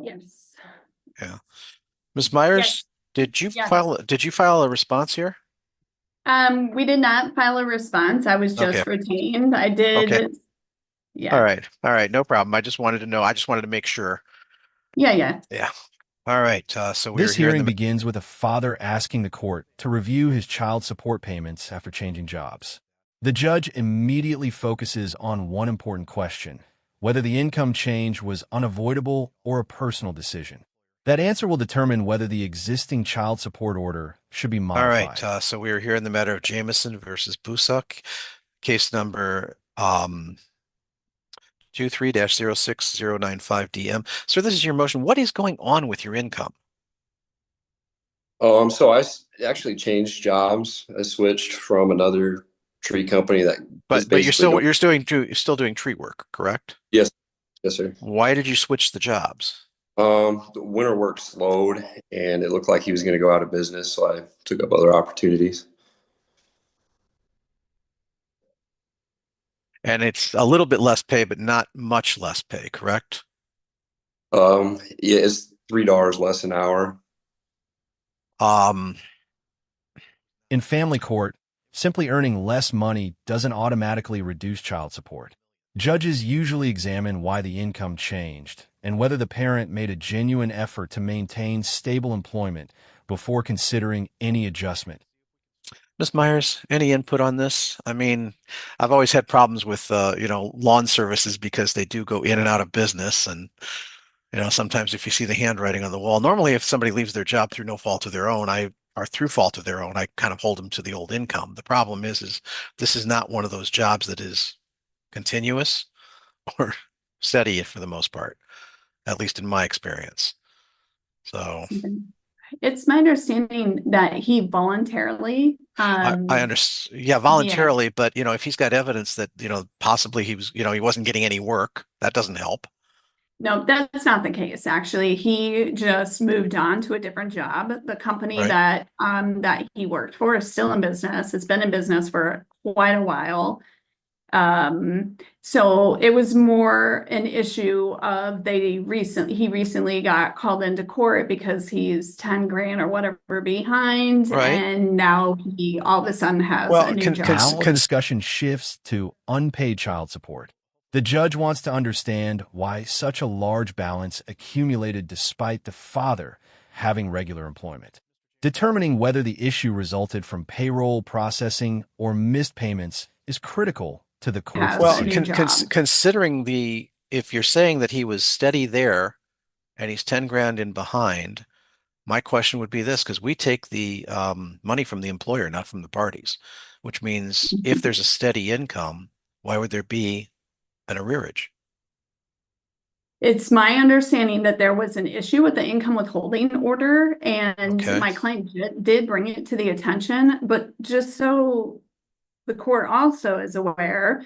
Yes. Yeah. Ms. Yes. Myers, Yes. did you file a response here? We did not file a response. I was Okay. just retained. I Okay. did. All Yeah. right. All right. No problem. I just wanted to know. I just wanted to make sure. Yeah. Yeah. Yeah. All right. So we were This here in hearing the. begins with a father asking the court to review his child support payments after changing jobs. The judge immediately focuses on one important question: whether the income change was unavoidable or a personal decision. That answer will determine whether the existing child support order should be All right. modified. So we were here in the matter of Jameson versus Busuk, case number 23-06095 DM. Sir, this is your motion. What is going on with your income? So actually changed jobs. I switched from another tree company that is But basically doing, you're still doing tree work, correct? yes, yes, sir. Why did you switch the jobs? The winter work slowed and it looked like he was going to go out of business, so I took up other opportunities. And it's a little bit less pay, but not much less pay, correct? Yeah, it's $3 less an hour. Um, In family court, simply earning less money doesn't automatically reduce child support. Judges usually examine why the income changed and whether the parent made a genuine effort to maintain stable employment before considering any adjustment. Ms. Myers, any input on this? I mean, I've always had problems with lawn services because they do go in and out of business, and sometimes if you see the handwriting on the wall, normally if somebody leaves their job through no fault of their own, or through fault of their own, I kind of hold them to the old income. The problem is this is not one of those jobs that is continuous or steady for the most part, at least in my experience. So It's my understanding that he voluntarily, I understand, yeah, yeah, voluntarily, but if he's got evidence that, possibly he wasn't getting any work, that doesn't help. no, that's not the case. Actually, he just moved on to a different job. The company Right. that he worked for is still in business. It's been in business for quite a while. So it was more an issue of he recently got called into court because he's 10 grand or whatever behind, Right. and now he all of a sudden has a Well, new job. Now the discussion shifts to unpaid child support. The judge wants to understand why such a large balance accumulated despite the father having regular employment. Determining whether the issue resulted from payroll processing or missed payments is critical to the court's Has well, a new decision. job. considering if you're saying that he was steady there and he's 10 grand in behind, my question would be this, because we take the money from the employer, not from the parties, which means if there's a steady income, why would there be an arrearage? It's my understanding that there was an issue with the income withholding order, and Okay. my client did bring it to the attention, but just so the court also is aware,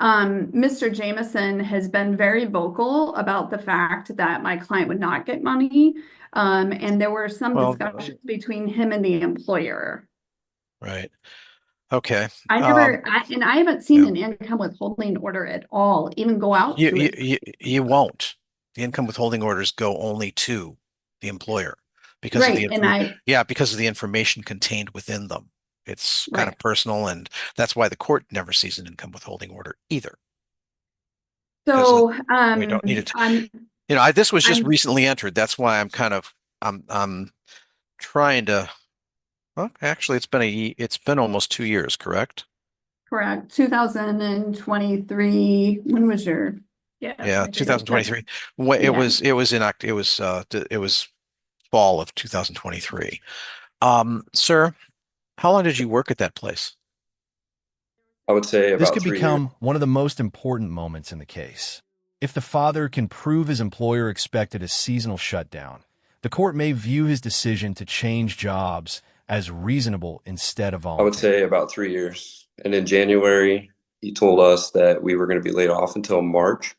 Mr. Jameson has been very vocal about the fact that my client would not get money. And there were some Well, discussions between him and the employer. right. Okay. And I haven't seen Yeah. an income withholding order at all, even go out You, to you it. you you won't. The income withholding orders go only to the employer because of the Right. And inform I, yeah, because of the information contained within them. It's kind right. of personal, and that's why the court never sees an income withholding order either, because So, we don't need it. I'm, This was just I'm recently entered. That's why I'm trying to. Well, actually, it's been almost 2 years, correct? correct. 2023. When was your, yeah, Yeah, I did it. 2023. Well, It Yeah. was it was in it was fall of 2023. Sir, how long did you work at that place? I would say This about could 3 years. become one of the most important moments in the case. If the father can prove his employer expected a seasonal shutdown, the court may view his decision to change jobs as reasonable instead of I would say voluntary. about 3 years. And in January, he told us that we were going to be laid off until March.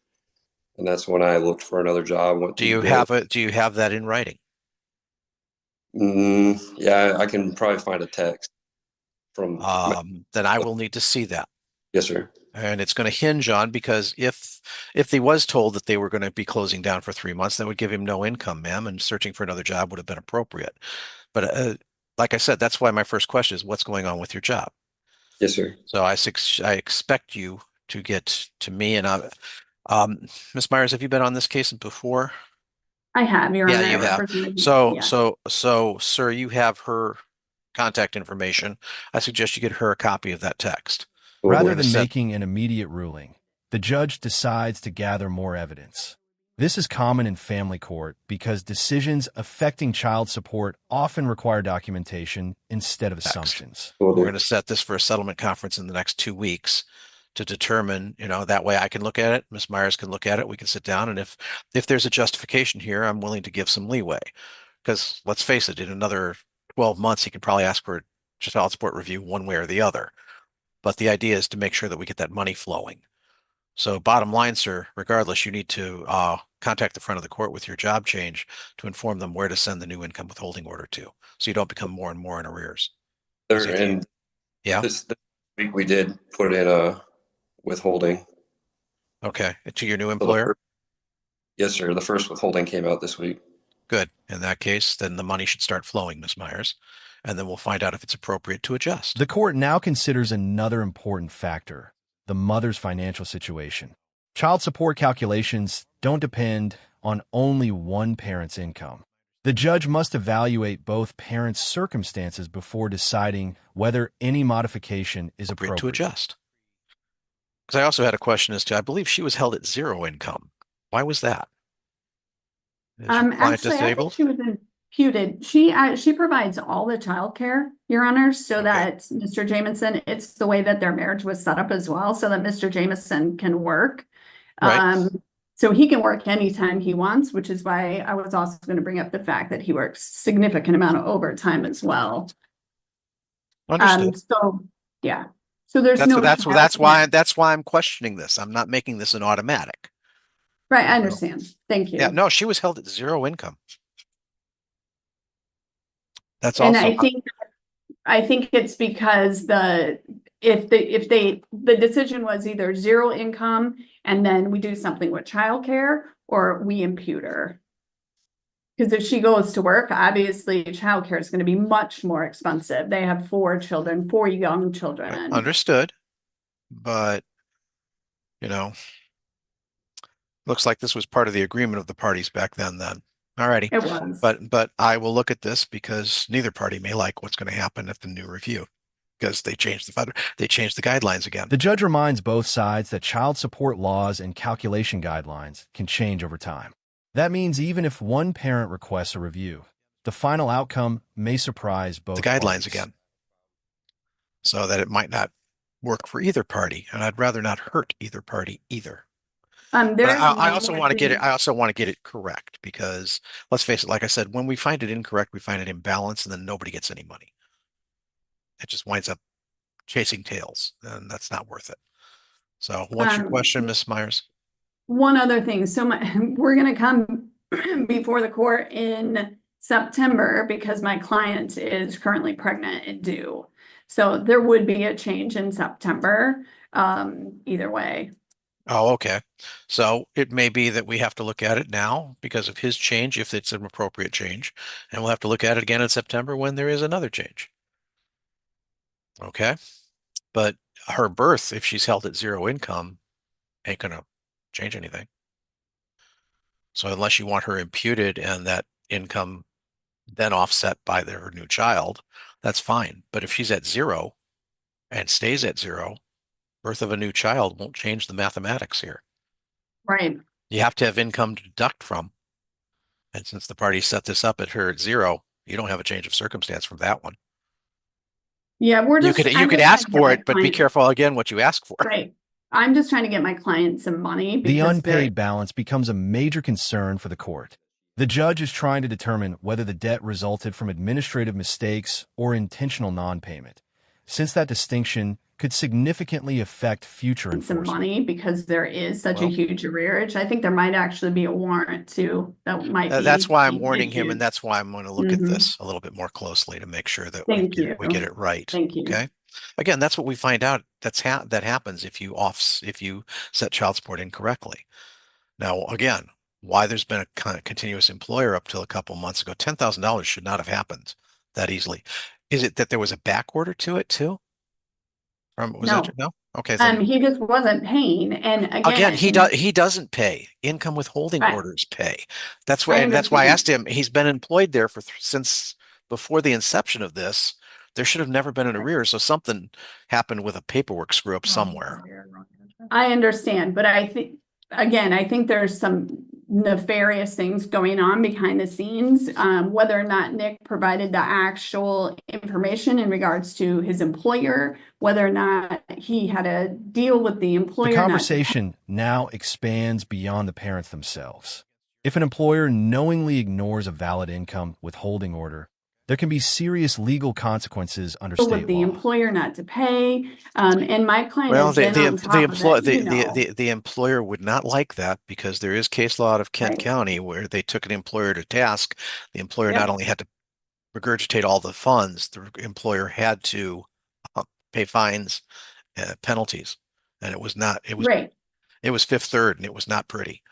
And that's when I looked for another job, went through bid. Do you have that in writing? Yeah, I can probably find a text from, Then I will need to see that. yes, sir. And it's going to hinge on, because if he was told that they were going to be closing down for 3 months, that would give him no income, ma'am, and searching for another job would have been appropriate. But like I said, that's why my first question is, what's going on with your job? Yes, sir. So I expect you to get to me, and Ms. Myers, have you been on this case before? I have, Your Yeah, Honor. I you have. represented, So, yeah. sir, you have her contact information. I suggest you get her a copy of that text. Will Rather do. than set- making an immediate ruling, the judge decides to gather more evidence. This is common in family court because decisions affecting child support often require documentation instead of assumptions. Will We're do. going to set this for a settlement conference in the next 2 weeks to determine, that way I can look at it, Ms. Myers can look at it, we can sit down, and if there's a justification here, I'm willing to give some leeway. Because let's face it, in another 12 months, he could probably ask for a child support review one way or the other. But the idea is to make sure that we get that money flowing. So bottom line, sir, regardless, you need to contact the front of the court with your job change to inform them where to send the new income withholding order to, so you don't become more and more in arrears. Sir, So and yeah, this week we did put in a withholding. okay, to your new So employer. yes, sir. The first withholding came out this week. Good. In that case, then the money should start flowing, Ms. Myers, and then we'll find out if it's appropriate to adjust. The court now considers another important factor, the mother's financial situation. Child support calculations don't depend on only one parent's income. The judge must evaluate both parents' circumstances before deciding whether any modification is Appropriate appropriate. to adjust. Because I also had a question as to, I believe she was held at 0 income. Why was that? Is your client Actually, I think disabled? she was imputed. She provides all the childcare, Your Honor, so Okay. that Mr. Jameson, it's the way that their marriage was set up as well, so that Mr. Jameson can work. Right. So he can work anytime he wants, which is why I was also going to bring up the fact that he works significant amount of overtime as well. Understood. So yeah, so there's no That's child- why I'm questioning this. I'm not making this an automatic. Right, I understand. Thank you. Yeah, no, she was held at 0 income. That's And also I think it's because the decision was either 0 income and then we do something with childcare, or we impute her. Because if she goes to work, obviously childcare is going to be much more expensive. They have 4 children, 4 young children. understood, but looks like this was part of the agreement of the parties back then. Alrighty. It was. But I will look at this, because neither party may like what's going to happen at the new review, because they changed the guidelines again. The judge reminds both sides that child support laws and calculation guidelines can change over time. That means even if one parent requests a review, the final outcome may surprise both The guidelines parties. again, so that it might not work for either party, and I'd rather not hurt either party either. But There's I one also more want to get it. thing. I also want to get it correct, because let's face it, like I said, when we find it incorrect, we find it imbalanced, and then nobody gets any money. It just winds up chasing tails, and that's not worth it. So what's your question, Ms. Myers? One other thing. So we're going to come before the court in September because my client is currently pregnant and due. So there would be a change in September, either way. Oh, okay. So it may be that we have to look at it now because of his change, if it's an appropriate change, and we'll have to look at it again in September when there is another change. Okay. But her birth, if she's held at 0 income, ain't gonna change anything. So unless you want her imputed and that income then offset by her new child, that's fine. But if she's at 0 and stays at 0, birth of a new child won't change the mathematics here. Right. You have to have income to deduct from. And since the party set this up at her at 0, you don't have a change of circumstance from that one. Yeah, You could ask for it, but be careful again what you ask for. Right. I'm just trying to get my client some money. The unpaid balance becomes a major concern for the court. The judge is trying to determine whether the debt resulted from administrative mistakes or intentional non-payment, since that distinction could significantly affect future enforcement. Some money because there is such a huge arrearage. I think there might actually be a warrant too. That might be. That's why I'm warning him, and that's why I'm going to look at this a little bit more closely to make sure that we get it right. Thank you. Okay. Again, that's what we find out that happens if you set child support incorrectly. Now, again, why there's been a continuous employer up till a couple months ago, $10,000 should not have happened that easily. Is it that there was a back order to it too? Was that No. no? Okay, then He just wasn't paying. And again, again, he doesn't pay. Income withholding right, orders pay. That's why, I and that's why I understand. asked him. He's been employed there since before the inception of this. There should have never been an arrears, so something happened with a paperwork screw up somewhere. I understand, but I think there's some nefarious things going on behind the scenes. Whether or not Nick provided the actual information in regards to his employer, whether or not he had a deal with the employer. The conversation now expands beyond the parents themselves. If an employer knowingly ignores a valid income withholding order, there can be serious legal consequences under state with the law. employer not to pay. And my client Well, has been on top of it, the employer would not like that because there is case law out of Kent Right. County where they took an employer to task. The employer Yep. not only had to regurgitate all the funds, the employer had to pay fines, penalties, and it was Right. it was Fifth Third, and it was not pretty.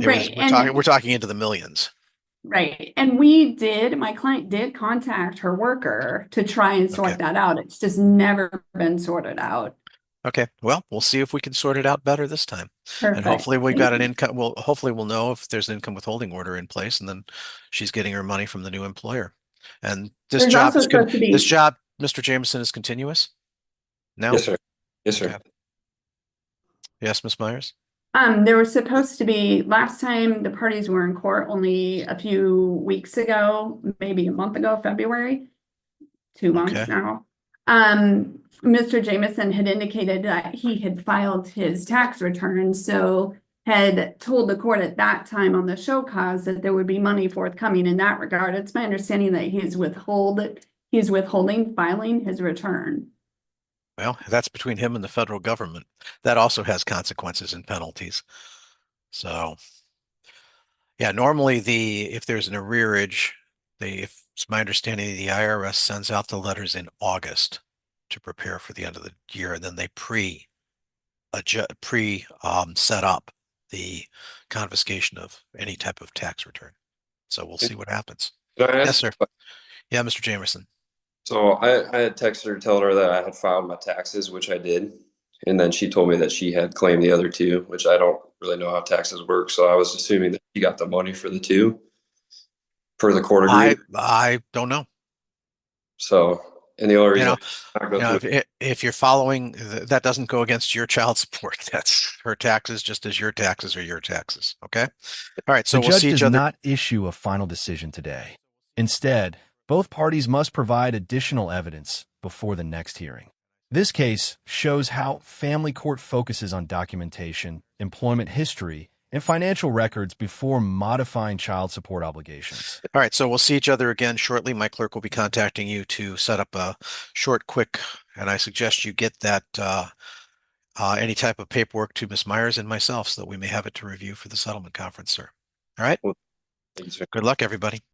Right. We're talking into the millions. Right. And my client did contact her worker to try and sort Okay. that out. It's just never been sorted out. Okay. Well, we'll see if we can sort it out better this time. And Perfect. hopefully we've Thank got an you. income. Well, hopefully we'll know if there's an income withholding order in place, and then she's getting her money from the new employer. And There's also supposed to be- this job, Mr. Jameson, is continuous now? Yes, sir. Yes, sir. Okay. Yes, Ms. Myers? There was supposed to be, last time the parties were in court only a few weeks ago, maybe a month ago, February, 2 months Okay. now. Mr. Jameson had indicated that he had filed his tax return, so had told the court at that time on the show cause that there would be money forthcoming in that regard. It's my understanding that he's withholding filing his return. Well, that's between him and the federal government. That also has consequences and penalties. So, yeah, normally if there's an arrearage, it's my understanding the IRS sends out the letters in August to prepare for the end of the year, and then they set up the confiscation of any type of tax return. So we'll see what happens. Can I ask? Yes, sir. Yeah, Mr. Jamerson. So I had texted her telling her that I had filed my taxes, which I did. And then she told me that she had claimed the other two, which I don't really know how taxes work. So I was assuming that she got the money for the two per the court agreement. I don't know. So, and the only reason if you're following, that doesn't go against your child support. That's her taxes, just as your taxes are your taxes. Okay. All right. So the we'll judge see each does other. not issue a final decision today. Instead, both parties must provide additional evidence before the next hearing. This case shows how family court focuses on documentation, employment history, and financial records before modifying child support obligations. All right, so we'll see each other again shortly. My clerk will be contacting you to set up a short, quick, and I suggest you get that any type of paperwork to Ms. Myers and myself so that we may have it to review for the settlement conference, sir. All right? Well, thank you, sir. Good luck, everybody.